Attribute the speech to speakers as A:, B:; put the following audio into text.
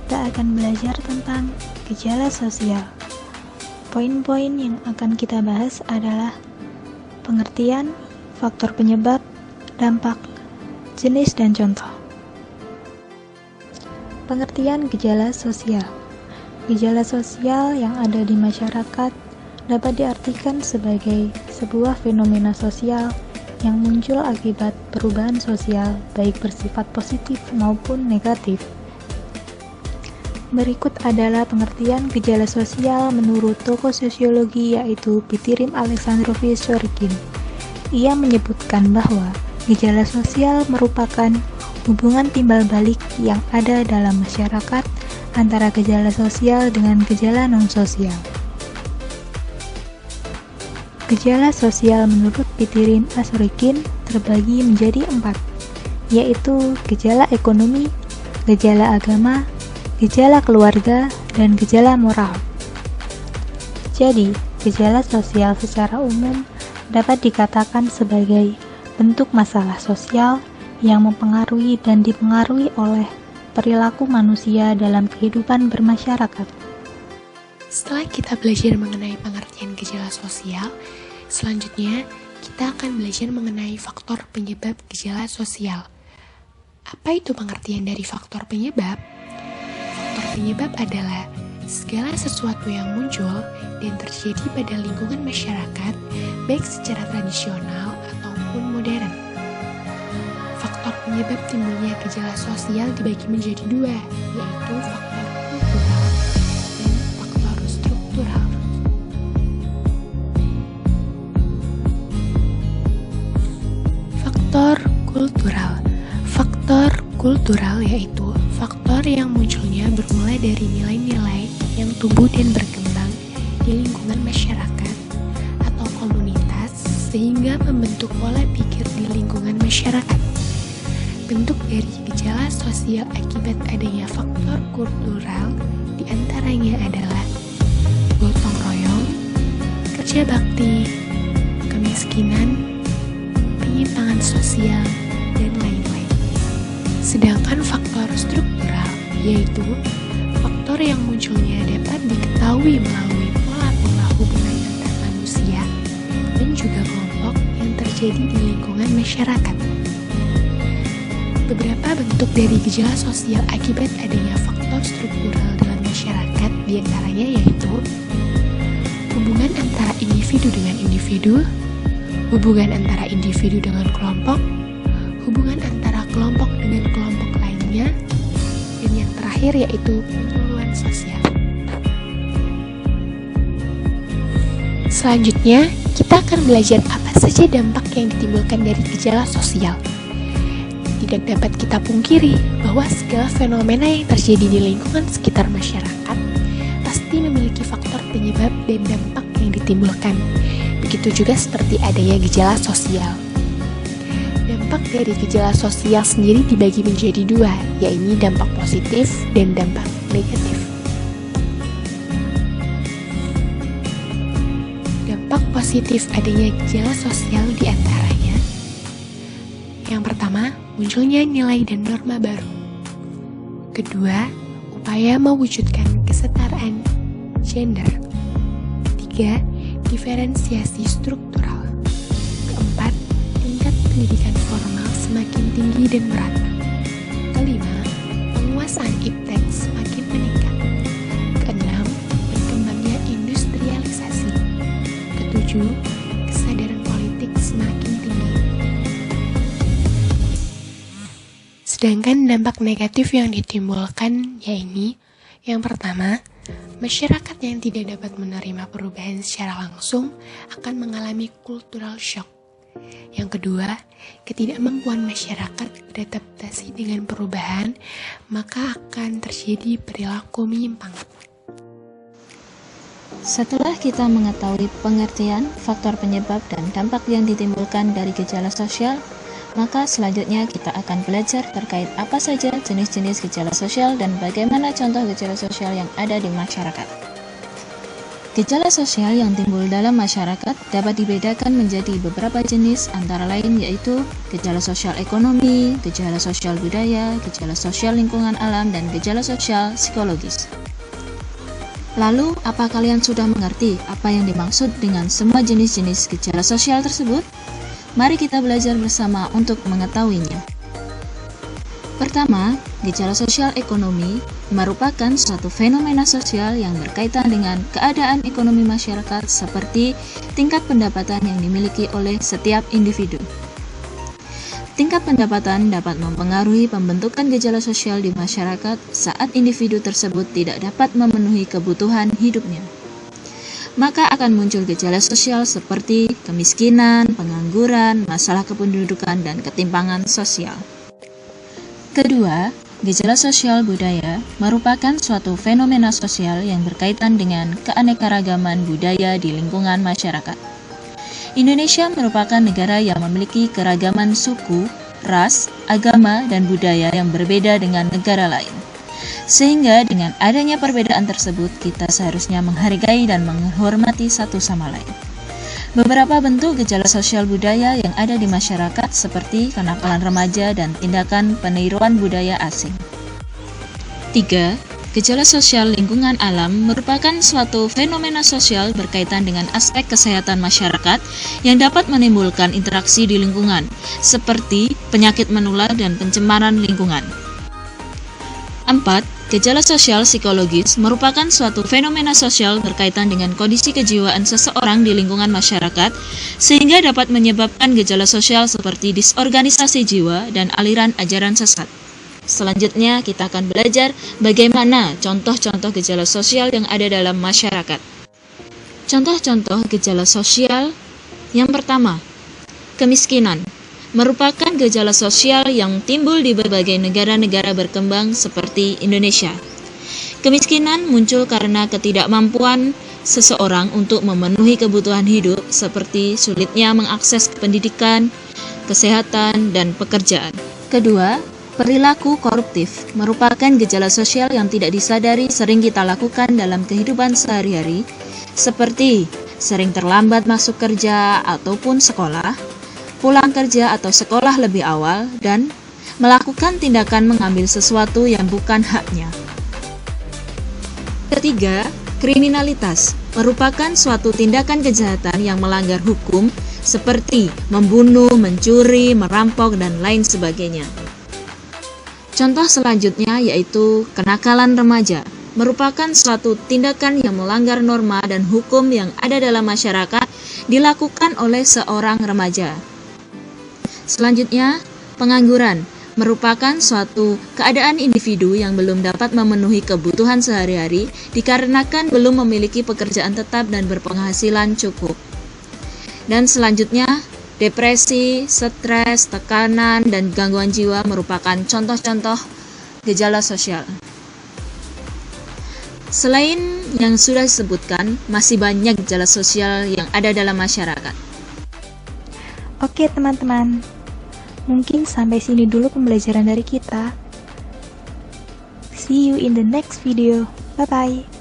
A: kita akan belajar tentang gejala sosial. Poin-poin yang akan kita bahas adalah pengertian, faktor penyebab, dampak, jenis dan contoh. Pengertian gejala sosial. Gejala sosial yang ada di masyarakat dapat diartikan sebagai sebuah fenomena sosial yang muncul akibat perubahan sosial, baik bersifat positif maupun negatif. Berikut adalah pengertian gejala sosial menurut tokoh sosiologi yaitu Pitirim Aleksandrovich Sorokin. Ia menyebutkan bahwa gejala sosial merupakan hubungan timbal balik yang ada dalam masyarakat antara gejala sosial dengan gejala non-sosial. Gejala sosial menurut Pitirim Sorokin terbagi menjadi 4, yaitu gejala ekonomi, gejala agama, gejala keluarga, dan gejala moral. Jadi, gejala sosial secara umum dapat dikatakan sebagai bentuk masalah sosial yang mempengaruhi dan dipengaruhi oleh perilaku manusia dalam kehidupan bermasyarakat.
B: Setelah kita belajar mengenai pengertian gejala sosial, selanjutnya kita akan belajar mengenai faktor penyebab gejala sosial. Apa itu pengertian dari faktor penyebab? Faktor penyebab adalah segala sesuatu yang muncul dan terjadi pada lingkungan masyarakat, baik secara tradisional ataupun modern. Faktor penyebab timbulnya gejala sosial dibagi menjadi 2, yaitu faktor kultural dan faktor struktural. Faktor kultural yaitu faktor yang munculnya bermula dari nilai-nilai yang tumbuh dan berkembang di lingkungan masyarakat atau komunitas sehingga membentuk pola pikir di lingkungan masyarakat. Bentuk dari gejala sosial akibat adanya faktor kultural diantaranya adalah gotong royong, kerja bakti, kemiskinan, penyimpangan sosial, dan lain-lain. Sedangkan faktor struktural yaitu faktor yang munculnya dapat diketahui melalui pola-pola hubungan antar manusia dan juga kelompok yang terjadi di lingkungan masyarakat. Beberapa bentuk dari gejala sosial akibat adanya faktor struktural dalam masyarakat diantaranya yaitu hubungan antara individu dengan individu, hubungan antara individu dengan kelompok, hubungan antara kelompok dengan kelompok lainnya, dan yang terakhir yaitu penyuluhan sosial. Selanjutnya, kita akan belajar apa saja dampak yang ditimbulkan dari gejala sosial. Tidak dapat kita pungkiri bahwa segala fenomena yang terjadi di lingkungan sekitar masyarakat pasti memiliki faktor penyebab dan dampak yang ditimbulkan. Begitu juga seperti adanya gejala sosial. Dampak dari gejala sosial sendiri dibagi menjadi 2, yaitu dampak positif dan dampak negatif. Dampak positif adanya gejala sosial diantaranya: yang pertama, munculnya nilai dan norma baru. Kedua, upaya mewujudkan kesetaraan gender. 3, diferensiasi struktural. Keempat, tingkat pendidikan formal semakin tinggi dan merata. Kelima, penguasaan iptek semakin meningkat. Keenam, berkembangnya industrialisasi. Ketujuh, kesadaran politik semakin tinggi. Sedangkan dampak negatif yang ditimbulkan yaitu yang pertama, masyarakat yang tidak dapat menerima perubahan secara langsung akan mengalami cultural shock. Yang kedua, ketidakmampuan masyarakat beradaptasi dengan perubahan, maka akan terjadi perilaku menyimpang.
C: Setelah kita mengetahui pengertian, faktor penyebab, dan dampak yang ditimbulkan dari gejala sosial, maka selanjutnya kita akan belajar terkait apa saja jenis-jenis gejala sosial dan bagaimana contoh gejala sosial yang ada di masyarakat. Gejala sosial yang timbul dalam masyarakat dapat dibedakan menjadi beberapa jenis, antara lain yaitu gejala sosial ekonomi, gejala sosial budaya, gejala sosial lingkungan alam, dan gejala sosial psikologis. Lalu, apa kalian sudah mengerti apa yang dimaksud dengan semua jenis-jenis gejala sosial tersebut? Mari kita belajar bersama untuk mengetahuinya. Pertama, gejala sosial ekonomi merupakan suatu fenomena sosial yang berkaitan dengan keadaan ekonomi masyarakat seperti tingkat pendapatan yang dimiliki oleh setiap individu. Tingkat pendapatan dapat mempengaruhi pembentukan gejala sosial di masyarakat saat individu tersebut tidak dapat memenuhi kebutuhan hidupnya. Maka akan muncul gejala sosial seperti kemiskinan, pengangguran, masalah kependudukan, dan ketimpangan sosial. Kedua, gejala sosial budaya merupakan suatu fenomena sosial yang berkaitan dengan keanekaragaman budaya di lingkungan masyarakat. Indonesia merupakan negara yang memiliki keragaman suku, ras, agama, dan budaya yang berbeda dengan negara lain. Sehingga dengan adanya perbedaan tersebut, kita seharusnya menghargai dan menghormati satu sama lain. Beberapa bentuk gejala sosial budaya yang ada di masyarakat seperti kenakalan remaja dan tindakan peniruan budaya asing. 3. Gejala sosial lingkungan alam merupakan suatu fenomena sosial berkaitan dengan aspek kesehatan masyarakat yang dapat menimbulkan interaksi di lingkungan, seperti penyakit menular dan pencemaran lingkungan. 4. Gejala sosial psikologis merupakan suatu fenomena sosial berkaitan dengan kondisi kejiwaan seseorang di lingkungan masyarakat, sehingga dapat menyebabkan gejala sosial seperti disorganisasi jiwa dan aliran ajaran sesat. Selanjutnya, kita akan belajar bagaimana contoh-contoh gejala sosial yang ada dalam masyarakat. Contoh-contoh gejala sosial yang pertama, kemiskinan. Merupakan gejala sosial yang timbul di berbagai negara-negara berkembang seperti Indonesia. Kemiskinan muncul karena ketidakmampuan seseorang untuk memenuhi kebutuhan hidup seperti sulitnya mengakses pendidikan, kesehatan, dan pekerjaan. Kedua, perilaku koruptif merupakan gejala sosial yang tidak disadari sering kita lakukan dalam kehidupan sehari-hari, seperti sering terlambat masuk kerja ataupun sekolah, pulang kerja atau sekolah lebih awal, dan melakukan tindakan mengambil sesuatu yang bukan haknya. Ketiga, kriminalitas merupakan suatu tindakan kejahatan yang melanggar hukum seperti membunuh, mencuri, merampok, dan lain sebagainya. Contoh selanjutnya yaitu kenakalan remaja, merupakan suatu tindakan yang melanggar norma dan hukum yang ada dalam masyarakat dilakukan oleh seorang remaja. Selanjutnya, pengangguran merupakan suatu keadaan individu yang belum dapat memenuhi kebutuhan sehari-hari dikarenakan belum memiliki pekerjaan tetap dan berpenghasilan cukup. Dan selanjutnya, depresi, stres, tekanan, dan gangguan jiwa merupakan contoh-contoh gejala sosial. Selain yang sudah disebutkan, masih banyak gejala sosial yang ada dalam masyarakat.
A: Oke teman-teman, mungkin sampai sini dulu pembelajaran dari kita. See you in the next video. Bye-bye.